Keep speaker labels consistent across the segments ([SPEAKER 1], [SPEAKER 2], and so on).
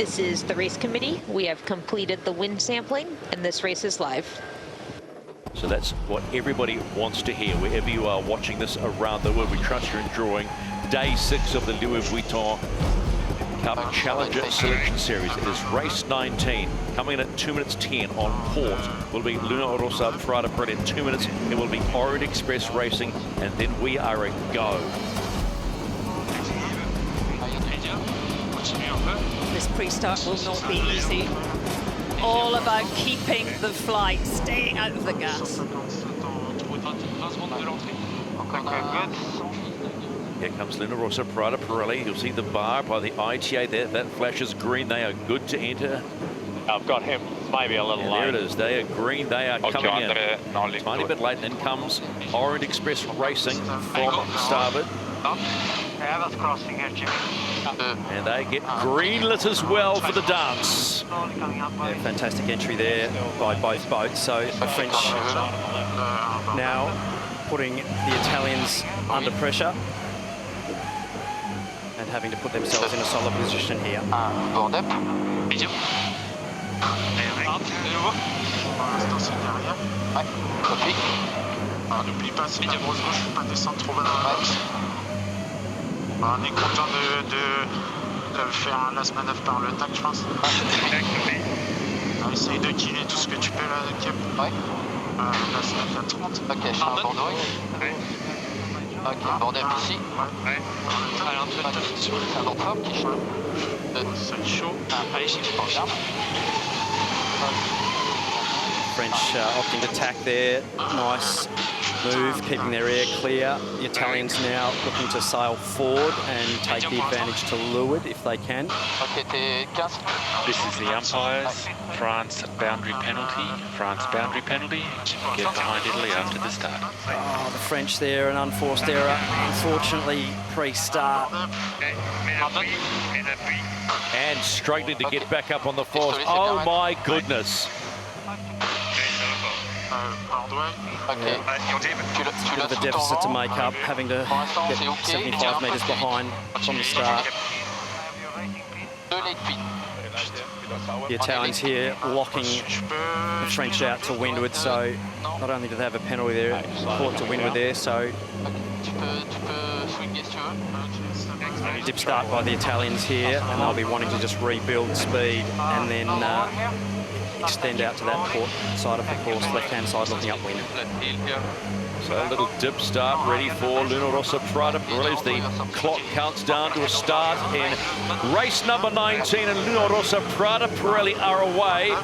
[SPEAKER 1] This is the race committee. We have completed the wind sampling, and this race is live.
[SPEAKER 2] So that's what everybody wants to hear, wherever you are watching this around the world. We trust you're enjoying day 6 of the Louis Vuitton Cup Challenger Selection Series. It is race 19. Coming in at 2 minutes 10 on port will be Rossa Prada Pirelli. In 2 minutes, it will be Orient Express Racing, and then we are a go.
[SPEAKER 3] This pre-start will not be easy. All about keeping the flight, staying out of the gas.
[SPEAKER 2] Here comes Rossa Prada Pirelli. You'll see the bar by the ITA there. That flashes green. They are good to enter.
[SPEAKER 4] I've got him maybe a little late.
[SPEAKER 2] There it is. They are green. They are coming in. Tiny bit late. And then comes Orient Express Racing from starboard.
[SPEAKER 4] Crossing here, Jimmy.
[SPEAKER 2] And they get green lit as well for the dance.
[SPEAKER 5] Yeah, fantastic entry there by both boats. So the French now putting the Italians under pressure and having to put themselves in a solid position here.
[SPEAKER 6] N'oublie pas, c'est la grosse gauche, faut pas descendre trop bas dans la boxe. On est content de faire la manœuvre par le tac, je pense. Essaye de killer tout ce que tu peux là, Cap. Ouais. Là, c'est à 30.
[SPEAKER 7] Ok, je suis à Bordeaux. Ok, Bordeaux ici.
[SPEAKER 6] Ouais.
[SPEAKER 7] Allez, un peu de un bon qui est chaud.
[SPEAKER 6] C'est chaud.
[SPEAKER 7] Allez, je suis pas
[SPEAKER 5] French opting to tack there. Nice move, keeping their air clear. The Italians now looking to sail forward and take the advantage to leeward if they can.
[SPEAKER 8] This is the umpires. France boundary penalty. France boundary penalty. Get behind Italy after the start.
[SPEAKER 5] Oh, the French there, an unforced error. Unfortunately, pre-start.
[SPEAKER 2] And struggling to get back up on the fours. Oh my goodness.
[SPEAKER 5] Yeah. Bit of a deficit to make up, having to get 75 metres behind from the start. The Italians here locking the French out to windward, so not only do they have a penalty there, caught to windward there, so dip start by the Italians here, and they'll be wanting to just rebuild speed and then extend out to that port side of the course, left-hand side looking upwind.
[SPEAKER 2] So a little dip start ready for Rossa Prada Pirelli as the clock counts down to a start in race number 19, and Rossa Prada Pirelli are away,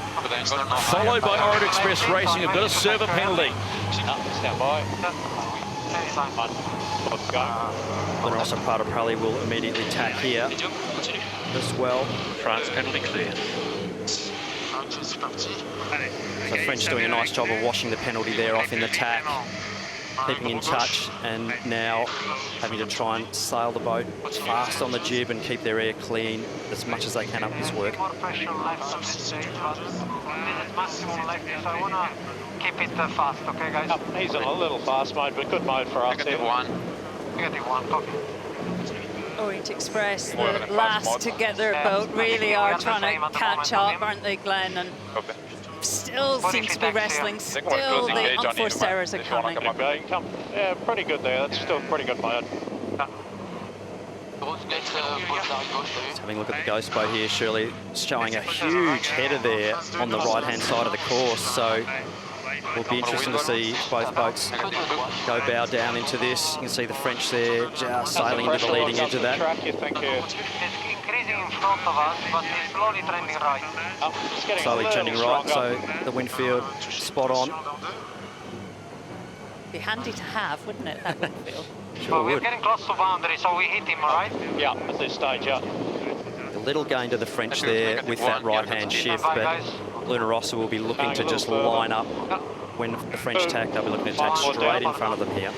[SPEAKER 2] followed by Orient Express Racing, who've got a server penalty.
[SPEAKER 4] Stand by.
[SPEAKER 5] Rossa Prada Pirelli will immediately tack here as well.
[SPEAKER 8] France penalty clear.
[SPEAKER 5] So French doing a nice job of washing the penalty there off in the tack, keeping in touch, and now having to try and sail the boat fast on the jib and keep their air clean as much as they can up this work.
[SPEAKER 4] Keep it fast, okay, guys? He's in a little fast mode, but good mode for us.
[SPEAKER 7] Negative 1.
[SPEAKER 4] Negative 1, copy.
[SPEAKER 3] Orient Express, the last to get their boat, really are trying to catch up, aren't they, Glenn? And still seems to be wrestling, still the unforced errors are coming.
[SPEAKER 4] Yeah, pretty good there, that's still pretty good mode.
[SPEAKER 5] Just having a look at the ghost boat here, Shirley, showing a huge header there on the right-hand side of the course, so will be interesting to see both boats go bow down into this. You can see the French there just sailing into the leading edge of that.
[SPEAKER 4] It's increasing in front of us, but it's slowly trending right.
[SPEAKER 5] Slowly trending right, so the wind field spot on.
[SPEAKER 3] Be handy to have, wouldn't it, that wind field?
[SPEAKER 5] Sure
[SPEAKER 4] We're
[SPEAKER 5] would.
[SPEAKER 4] getting close to boundary, so we hit him, right? Yeah, at this stage, yeah.
[SPEAKER 5] A little gain to the French there with that right-hand shift, but Rossa will be looking to just line up. When the French tack, they'll be looking to tack straight in front of them here.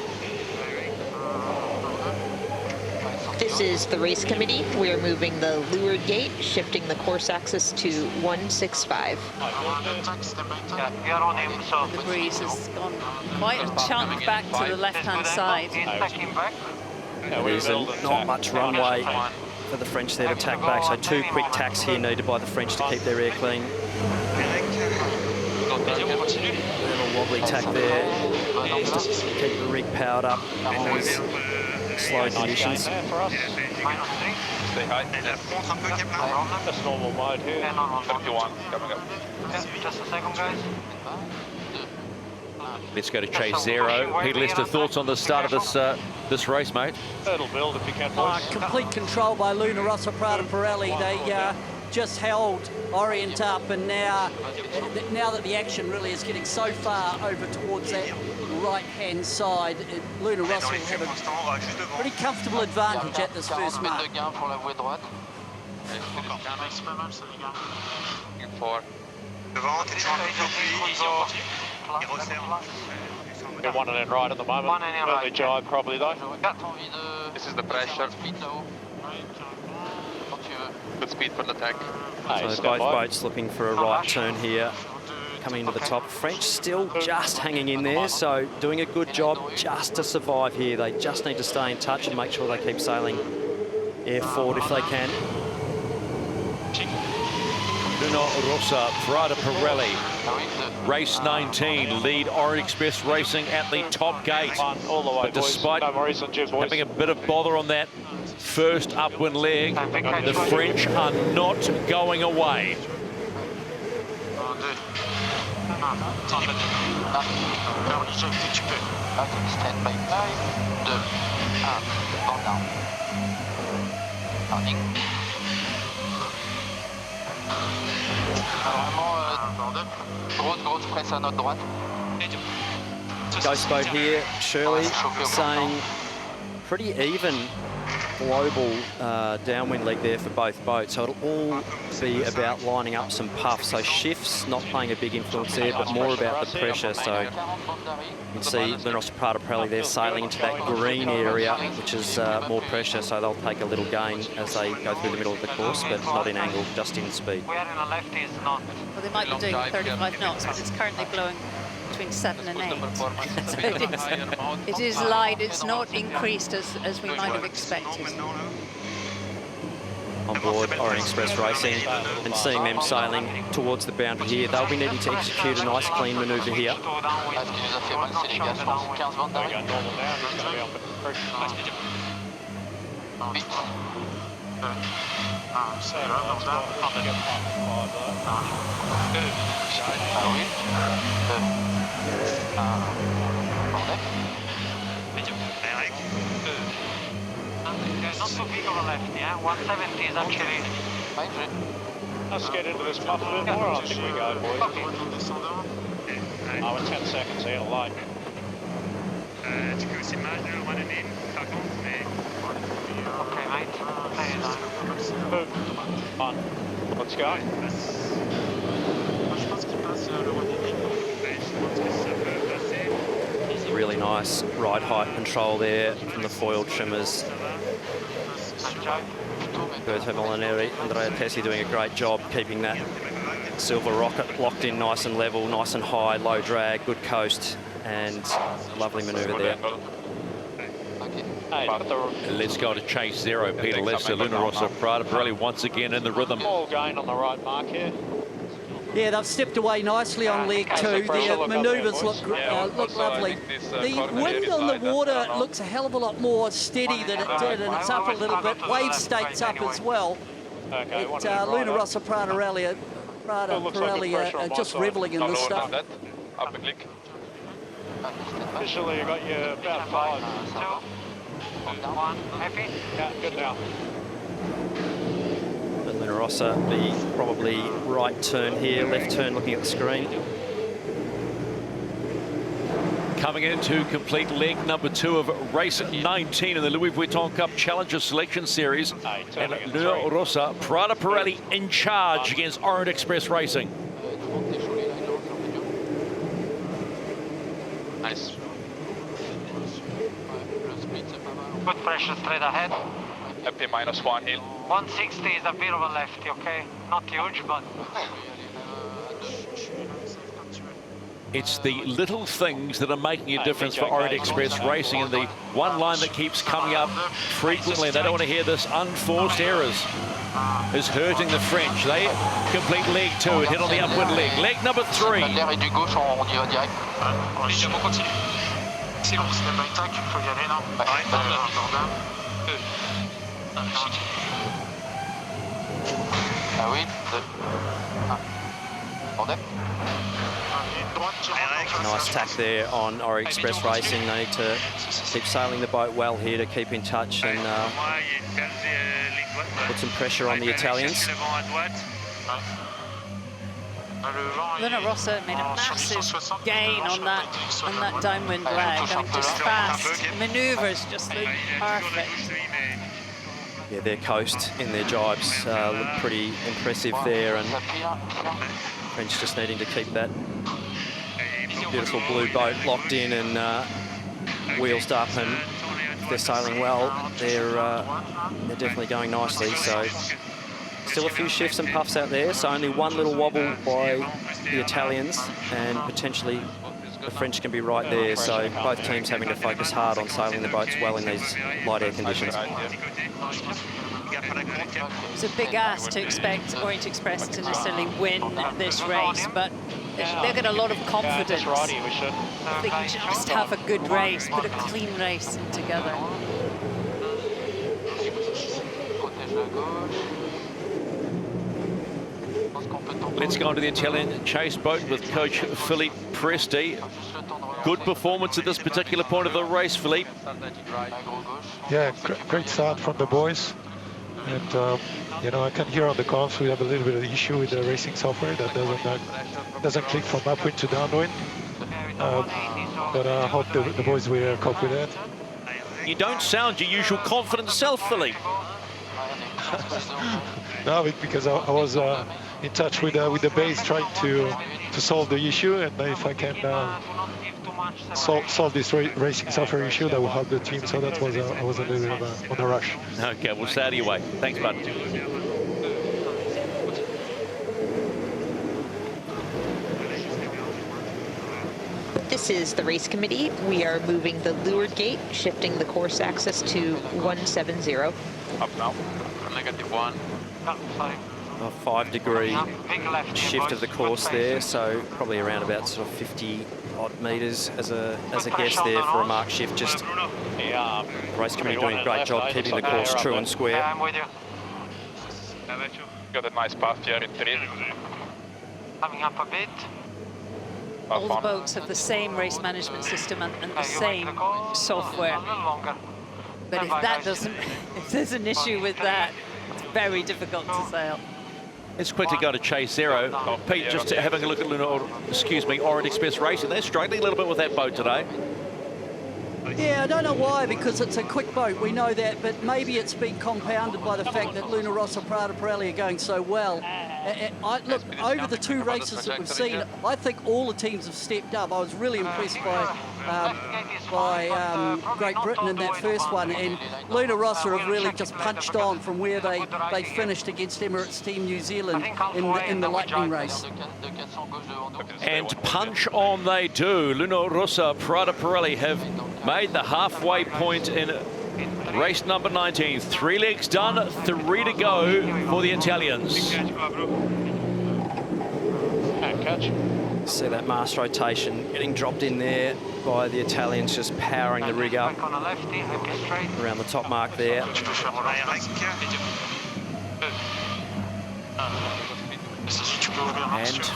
[SPEAKER 1] This is the race committee. We are moving the leeward gate, shifting the course axis to 165.
[SPEAKER 3] The breeze has gone quite a chunk back to the left-hand side.
[SPEAKER 5] There's not much runway for the French there to tack back. So 2 quick tacks here needed by the French to keep their air clean. A little wobbly tack there just to keep the rig powered up in these slow conditions.
[SPEAKER 8] Stay high. That's normal mode here. 31 coming up.
[SPEAKER 4] Just a second, guys.
[SPEAKER 2] Let's go to chase zero. Peter Lester, thoughts on the start of this race, mate?
[SPEAKER 8] It'll build if you can, boys.
[SPEAKER 9] Complete control by Rossa Prada Pirelli. They just held Orient up, and now that the action really is getting so far over towards that right-hand side, Rossa will have a pretty comfortable advantage at this first mark.
[SPEAKER 8] Got one and then right at the moment. Early jibe probably though.
[SPEAKER 7] This is the pressure. Good speed for the tank.
[SPEAKER 5] So both boats looking for a right turn here, coming into the top. French still just hanging in there, so doing a good job just to survive here. They just need to stay in touch and make sure they keep sailing air forward if they can.
[SPEAKER 2] Rossa Prada Pirelli, race 19, lead Orient Express Racing at the top gate.
[SPEAKER 8] All the way,
[SPEAKER 2] but despite having a bit of bother on that first upwind leg, the French are not going away.
[SPEAKER 5] Ghost boat here, Shirley, saying pretty even global downwind leg there for both boats, so it'll all be about lining up some puff. So shifts not playing a big influence there, but more about the pressure. So you can see Rossa Prada Pirelli there sailing into that green area, which is more pressure, so they'll take a little gain as they go through the middle of the course, but not in angle, just in speed.
[SPEAKER 3] Well, they might be doing 35 knots, but it's currently blowing between 7 and 8. So it is light, it's not increased as we might have expected.
[SPEAKER 5] On board Orient Express Racing and seeing them sailing towards the boundary here, they'll be needing to execute a nice clean manoeuvre here.
[SPEAKER 4] Not too big of a left, yeah? 170 is actually...
[SPEAKER 8] Let's get into this puff a bit more. I think we go, boys. Oh, we're 10 seconds here, light.
[SPEAKER 4] Tu peux aussi mal de run in, par contre, mais... Okay, mate.
[SPEAKER 8] On. Let's go.
[SPEAKER 5] Really nice ride height control there from the foil trimmers. Berto Molinari, Andrea Tessi doing a great job keeping that silver rocket locked in nice and level, nice and high, low drag, good coast, and lovely manoeuvre there.
[SPEAKER 2] Let's go to chase zero. Peter Lester, Rossa Prada Pirelli once again in the rhythm.
[SPEAKER 8] All gain on the right mark here.
[SPEAKER 9] Yeah, they've stepped away nicely on leg 2. Their manoeuvres look lovely. The wind on the water looks a hell of a lot more steady than it did, and it's up a little bit. Wave state's up as well. Rossa Prada Pirelli are just reveling in this stuff.
[SPEAKER 8] Officially, you got you about 5.
[SPEAKER 4] 2, 1, happy?
[SPEAKER 8] Yeah, good now.
[SPEAKER 5] Rossa, the probably right turn here, left turn looking at the screen.
[SPEAKER 2] Coming into complete leg number 2 of race 19 in the Louis Vuitton Cup Challenger Selection Series. And Rossa Prada Pirelli in charge against Orient Express Racing.
[SPEAKER 7] Nice.
[SPEAKER 4] Good pressure straight ahead.
[SPEAKER 8] Happy -1 hill.
[SPEAKER 4] 160 is a bit of a lefty, okay? Not huge, but...
[SPEAKER 2] It's the little things that are making a difference for Orient Express Racing, and the one line that keeps coming up frequently, they don't want to hear this, unforced errors, is hurting the French. They complete leg 2 and hit on the upward leg. Leg number 3.
[SPEAKER 5] Nice tack there on Orient Express Racing. They need to keep sailing the boat well here to keep in touch and put some pressure on the Italians.
[SPEAKER 3] Luna Rossa made a massive gain on that downwind leg. I mean, just fast manoeuvres, just look perfect.
[SPEAKER 5] Yeah, their coast in their jibes look pretty impressive there, and French just needing to keep that beautiful blue boat locked in and wheelsed up, and if they're sailing well, they're definitely going nicely. So still a few shifts and puffs out there, so only one little wobble by the Italians, and potentially the French can be right there. So both teams having to focus hard on sailing the boats well in these light air conditions.
[SPEAKER 3] It's a big ask to expect Orient Express to necessarily win this race, but they've got a lot of confidence. They can just have a good race, put a clean race together.
[SPEAKER 2] Let's go on to the Italian chase boat with coach Philippe Presti. Good performance at this particular point of the race, Philippe.
[SPEAKER 10] Yeah, great start from the boys. And, you know, I can hear on the comms we have a little bit of issue with the racing software that doesn't click from upwind to downwind. But I hope the boys will cope with that.
[SPEAKER 2] You don't sound your usual confident self, Philippe.
[SPEAKER 10] No, because I was in touch with the base trying to solve the issue, and if I can solve this racing software issue, that will help the team. So that was I was a little bit on a rush.
[SPEAKER 2] Okay, we'll stay out of your way. Thanks, bud.
[SPEAKER 1] This is the race committee. We are moving the leeward gate, shifting the course axis to 170.
[SPEAKER 7] Up now. -1.
[SPEAKER 5] A 5-degree shift of the course there, so probably around about sort of 50 odd metres as a guess there for a mark shift. Just the race committee doing a great job keeping the course true and square.
[SPEAKER 7] Got a nice path here in 3.
[SPEAKER 4] Coming up a bit.
[SPEAKER 3] All the boats have the same race management system and the same software. But if that doesn't, if there's an issue with that, it's very difficult to sail.
[SPEAKER 2] Let's quickly go to Chase Zero. Pete, just having a look at Orient Express Racing. They're struggling a little bit with that boat today.
[SPEAKER 9] Yeah, I don't know why, because it's a quick boat, we know that, but maybe it's been compounded by the fact that Rossa Prada Pirelli are going so well. Look, over the 2 races that we've seen, I think all the teams have stepped up. I was really impressed by Great Britain in that first one, and Rossa have really just punched on from where they finished against Emirates Team New Zealand in the lightning race.
[SPEAKER 2] And punch on they do. Rossa Prada Pirelli have made the halfway point in race number 19. 3 legs done, 3 to go for the Italians.
[SPEAKER 5] See that mast rotation getting dropped in there by the Italians, just powering the rig up around the top mark there.
[SPEAKER 2] And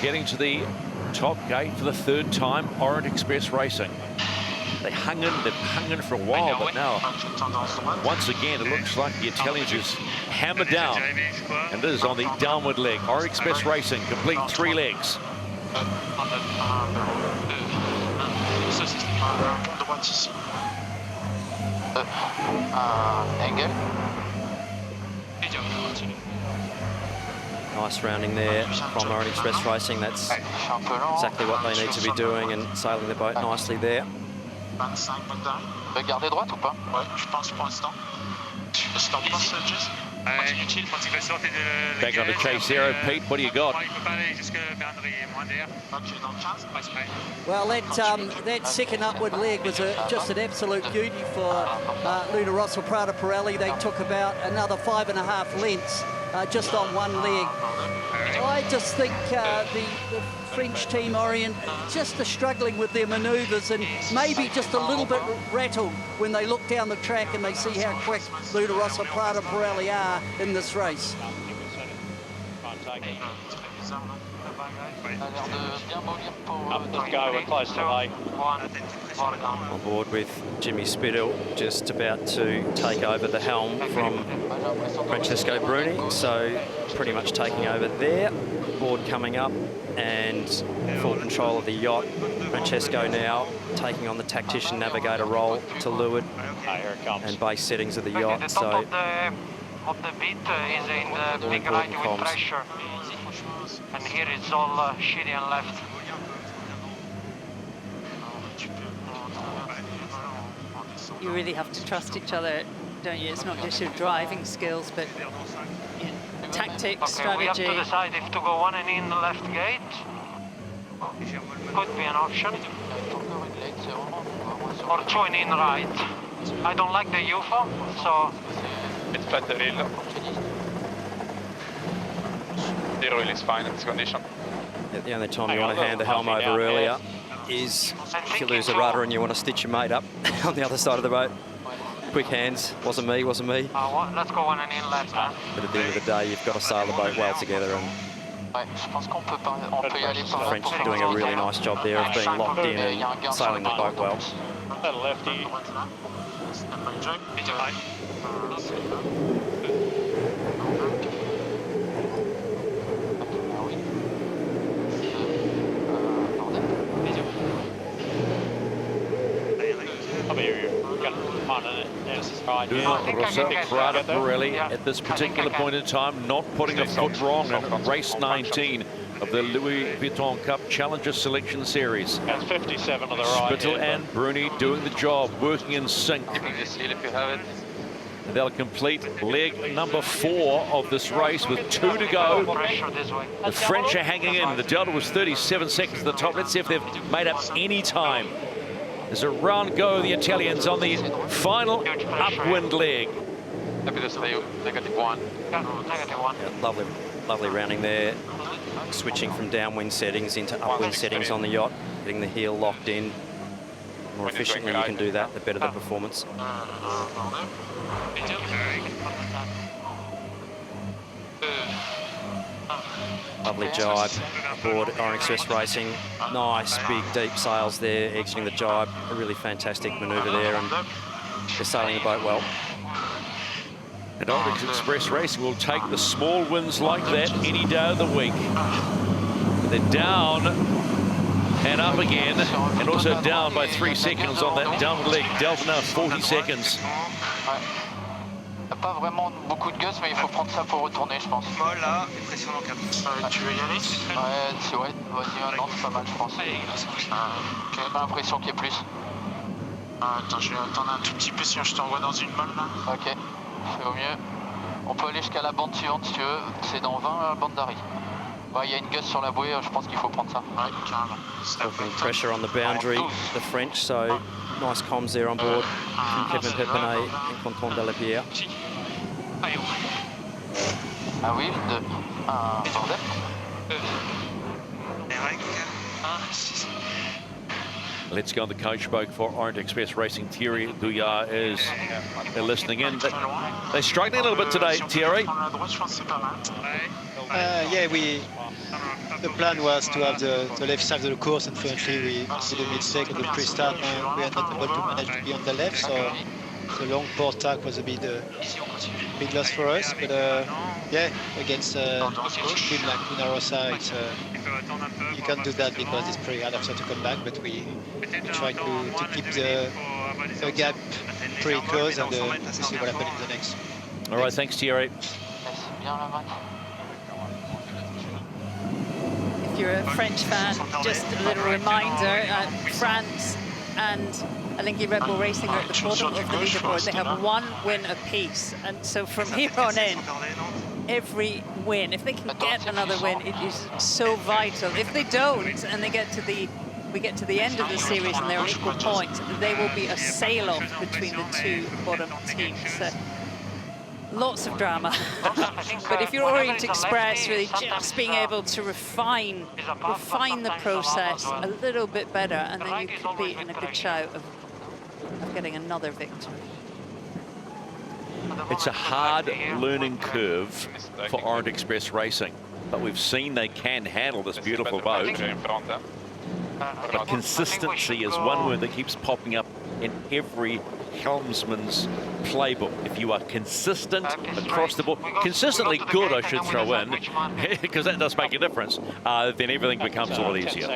[SPEAKER 2] getting to the top gate for the 3rd time, Orient Express Racing. They've hung in for a while, but now, once again, it looks like the Italians is hammered down. And this is on the downward leg. Orient Express Racing, complete 3 legs.
[SPEAKER 5] Nice rounding there from Orient Express Racing. That's exactly what they need to be doing, and sailing the boat nicely there.
[SPEAKER 6] 25 mètres d'arrêt. Garder droite ou pas? Ouais, je pense pour l'instant. Stop passages.
[SPEAKER 2] Back on the chase there, Pete. What do you got?
[SPEAKER 9] Well, that second upward leg was just an absolute beauty for Rossa Prada Pirelli. They took about another 5.5 lengths just on one leg. I just think the French team Orient just are struggling with their manoeuvres and maybe just a little bit rattled when they look down the track and they see how quick Rossa Prada Pirelli are in this race.
[SPEAKER 7] Just go, we're close to late.
[SPEAKER 5] On board with Jimmy Spittle, just about to take over the helm from Francesco Bruni, so pretty much taking over there. Board coming up and full control of the yacht. Francesco now taking on the tactician navigator role to leeward and base settings of the yacht. So
[SPEAKER 4] of the beat is in the big right with pressure, and here it's all shitty and left.
[SPEAKER 3] You really have to trust each other, don't you? It's not just your driving skills, but tactics, strategy.
[SPEAKER 4] We have to decide if to go on and in the left gate. Could be an option. Or join in right. I don't like the UFO, so...
[SPEAKER 7] It's better rail. The rail is fine in this condition.
[SPEAKER 5] The only time you want to hand the helm over earlier is if you lose a rudder and you want to stitch your mate up on the other side of the boat. Quick hands, wasn't me.
[SPEAKER 4] Let's go on and in left.
[SPEAKER 5] But at the end of the day, you've got to sail the boat well together, and the French are doing a really nice job there of being locked in and sailing the boat well.
[SPEAKER 7] Lefty.
[SPEAKER 2] Rossa Prada Pirelli at this particular point in time not putting a foot wrong in race 19 of the Louis Vuitton Cup Challenger Selection Series.
[SPEAKER 7] That's 57 on the right.
[SPEAKER 2] Spittle and Bruni doing the job, working in sync. They'll complete leg number 4 of this race with 2 to go. The French are hanging in. The delta was 37 seconds at the top. Let's see if they've made up any time. There's a round go of the Italians on the final upwind leg.
[SPEAKER 7] -1.
[SPEAKER 5] Yeah, lovely rounding there. Switching from downwind settings into upwind settings on the yacht, getting the heel locked in. The more efficiently you can do that, the better the performance. Lovely jibe aboard Orient Express Racing. Nice, big, deep sails there, exiting the jibe. A really fantastic manoeuvre there, and they're sailing the boat well.
[SPEAKER 2] And Emirates Express Racing will take the small wins like that any day of the week. They're down and up again, and also down by 3 seconds on that downward leg. Delta now 40 seconds.
[SPEAKER 4] Pas vraiment beaucoup de gus, mais il faut prendre ça pour retourner, je pense.
[SPEAKER 6] Molle là, et pression dans le cap. Tu veux y aller?
[SPEAKER 4] Ouais, vas-y, non, c'est pas mal, je pense. J'ai pas l'impression qu'il y ait plus.
[SPEAKER 6] Attends, je vais attendre un tout petit peu, sinon je t'envoie dans une molle là.
[SPEAKER 4] Ok, c'est au mieux. On peut aller jusqu'à la bande suivante si tu veux. C'est dans 20 la bande d'arrêt. Il y a une gus sur la bouée, je pense qu'il faut prendre ça.
[SPEAKER 6] Ouais, carrément.
[SPEAKER 5] Pressure on the boundary, the French, so nice comms there on board from Kevin Pepenet and Quentin Delapierre.
[SPEAKER 4] Ah oui, un bordel.
[SPEAKER 2] Let's go on the coach boat for Orient Express Racing. Thierry Douillard is listening in. They're struggling a little bit today, Thierry.
[SPEAKER 11] Yeah, the plan was to have the left side of the course, unfortunately we did a mistake at the pre-start and we are not able to manage to be on the left, so the long port tack was a big loss for us, but yeah, against a team like Rossa, you can't do that because it's pretty hard after to come back, but we try to keep the gap pretty close and to see what happens in the next.
[SPEAKER 2] All right, thanks Thierry.
[SPEAKER 3] If you're a French fan, just a little reminder, France and I think Red Bull Racing are at the bottom of the leaderboard. They have 1 win apiece, and so from here on in, every win, if they can get another win, it is so vital. If they don't, and we get to the end of the series and they're on equal points, they will be a sail-off between the 2 bottom teams. Lots of drama. But if you're Orient Express, really just being able to refine the process a little bit better, and then you could be in a good shout of getting another victory.
[SPEAKER 2] It's a hard learning curve for Orient Express Racing, but we've seen they can handle this beautiful boat. But consistency is one word that keeps popping up in every helmsman's playbook. If you are consistent across the board, consistently good, I should throw in, because that does make a difference, then everything becomes a lot easier.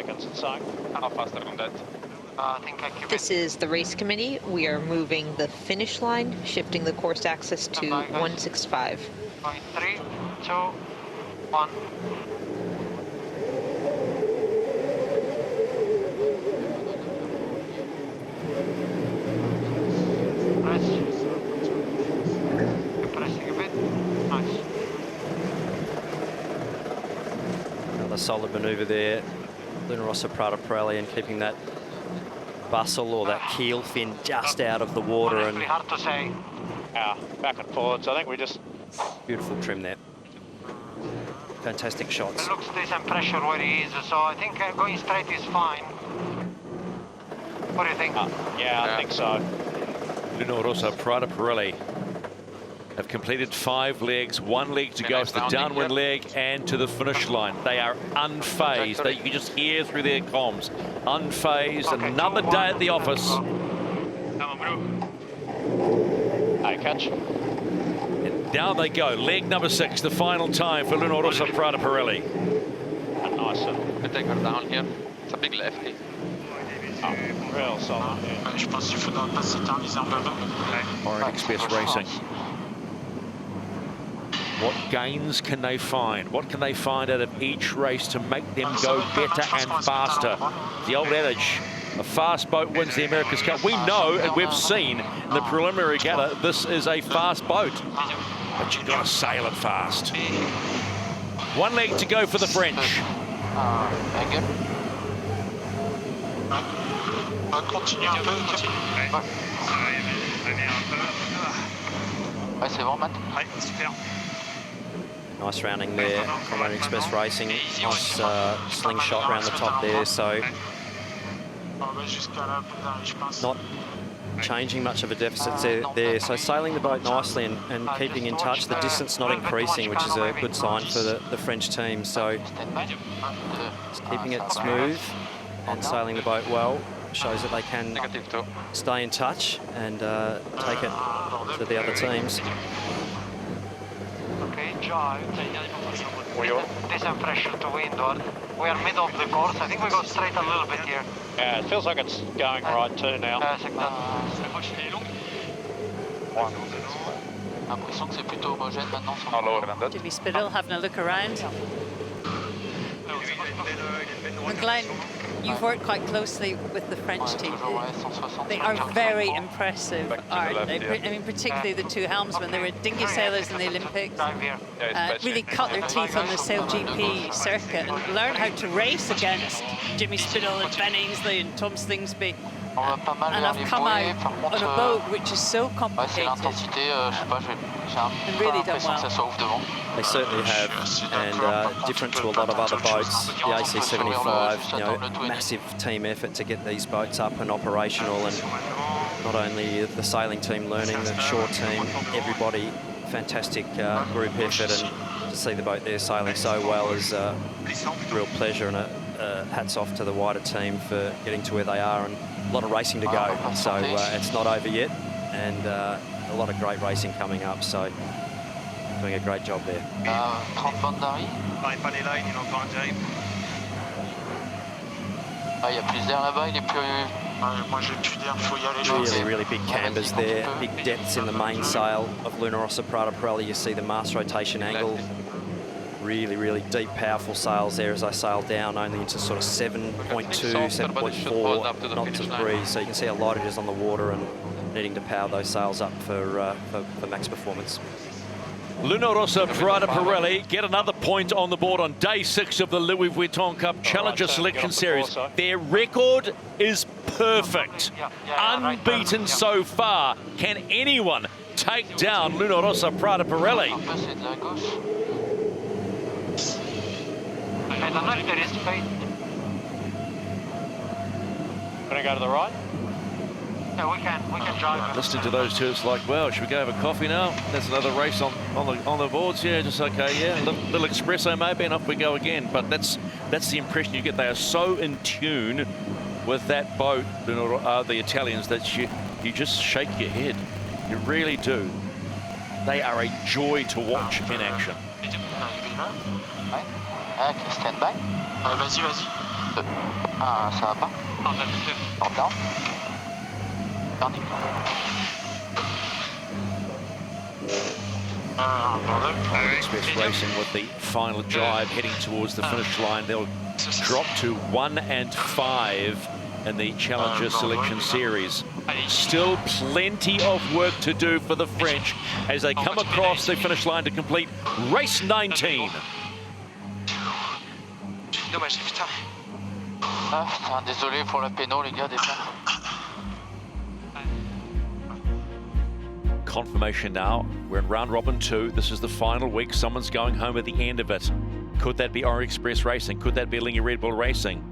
[SPEAKER 1] This is the race committee. We are moving the finish line, shifting the course axis to 165.
[SPEAKER 6] 3, 2, 1.
[SPEAKER 5] Another solid manoeuvre there, Rossa Prada Pirelli, and keeping that bustle or that keel fin just out of the water. And
[SPEAKER 7] hard to say. Yeah, back and forwards. I think we just...
[SPEAKER 5] Beautiful trim there. Fantastic shots.
[SPEAKER 6] It looks decent pressure where he is, so I think going straight is fine. What do you think?
[SPEAKER 7] Yeah, I think so.
[SPEAKER 2] Rossa Prada Pirelli have completed 5 legs, 1 leg to go to the downwind leg and to the finish line. They are unfazed. You can just hear through their comms. Unfazed, another day at the office.
[SPEAKER 7] Hey, catch.
[SPEAKER 2] And down they go, leg number 6, the final time for Rossa Prada Pirelli.
[SPEAKER 7] Nice.
[SPEAKER 4] We take her down here. It's a big lefty.
[SPEAKER 7] Oh, real solid.
[SPEAKER 6] Je pense qu'il faudra pas s'éterniser un peu.
[SPEAKER 2] Orient Express Racing. What gains can they find? What can they find out of each race to make them go better and faster? The old adage, a fast boat wins the America's Cup. We know and we've seen in the preliminary regatta, this is a fast boat, but you've got to sail it fast. 1 leg to go for the French.
[SPEAKER 6] Continue un peu.
[SPEAKER 4] Ouais, c'est bon, Matt.
[SPEAKER 6] Ouais, super.
[SPEAKER 5] Nice rounding there from Orient Express Racing. Nice slingshot around the top there. So not changing much of a deficit there. So sailing the boat nicely and keeping in touch. The distance not increasing, which is a good sign for the French team. So just keeping it smooth and sailing the boat well shows that they can stay in touch and take it to the other teams.
[SPEAKER 6] Okay, decent pressure to windward. We are middle of the course. I think we go straight a little bit here.
[SPEAKER 7] Yeah, it feels like it's going right too now.
[SPEAKER 4] L'impression que c'est plutôt homogène maintenant.
[SPEAKER 3] Jimmy Spittle having a look around. Glenn, you've worked quite closely with the French team. They are very impressive, aren't they? I mean, particularly the 2 helmsmen. They were dinghy sailors in the Olympics. Really cut their teeth on the Sail GP circuit and learned how to race against Jimmy Spittle and Ben Ainsley and Tom Slingsby. And I've come out on a boat which is so complicated and really done well.
[SPEAKER 5] They certainly have, and different to a lot of other boats, the AC-75, you know, massive team effort to get these boats up and operational, and not only the sailing team learning, the shore team, everybody, fantastic group effort, and to see the boat there sailing so well is a real pleasure, and hats off to the wider team for getting to where they are, and a lot of racing to go. So it's not over yet, and a lot of great racing coming up, so doing a great job there.
[SPEAKER 4] 30 bandes d'arrivée. Il y a plus d'air là-bas, il est plus...
[SPEAKER 6] Moi j'ai plus d'air, faut y aller.
[SPEAKER 5] Really big cambers there, big depths in the mainsail of Rossa Prada Pirelli. You see the mast rotation angle Really, really deep, powerful sails there as I sail down only into sort of 7.2, 7.4 knots of breeze. So you can see how light it is on the water and needing to power those sails up for max performance.
[SPEAKER 2] Rossa Prada Pirelli get another point on the board on day 6 of the Louis Vuitton Cup Challenger Selection Series. Their record is perfect, unbeaten so far. Can anyone take down Rossa Prada Pirelli?
[SPEAKER 7] Gonna go to the right?
[SPEAKER 6] Yeah, we can drive.
[SPEAKER 2] Listening to those two, it's like, well, should we go have a coffee now? That's another race on the boards. Yeah, just okay. Yeah, little espresso maybe, and off we go again. But that's the impression you get. They are so in tune with that boat, the Italians, that you just shake your head. You really do. They are a joy to watch in action.
[SPEAKER 4] Stand by.
[SPEAKER 6] Vas-y.
[SPEAKER 4] Ah, ça va pas. Port down.
[SPEAKER 2] Express Racing with the final drive heading towards the finish line. They'll drop to 1 and 5 in the Challenger Selection Series. Still plenty of work to do for the French as they come across the finish line to complete race 19.
[SPEAKER 6] Dommage, putain.
[SPEAKER 4] Ah, putain, désolé pour la péno, les gars, déjà.
[SPEAKER 2] Confirmation now. We're in round robin 2. This is the final week. Someone's going home at the end of it. Could that be Orient Express Racing? Could that be Red Bull Racing?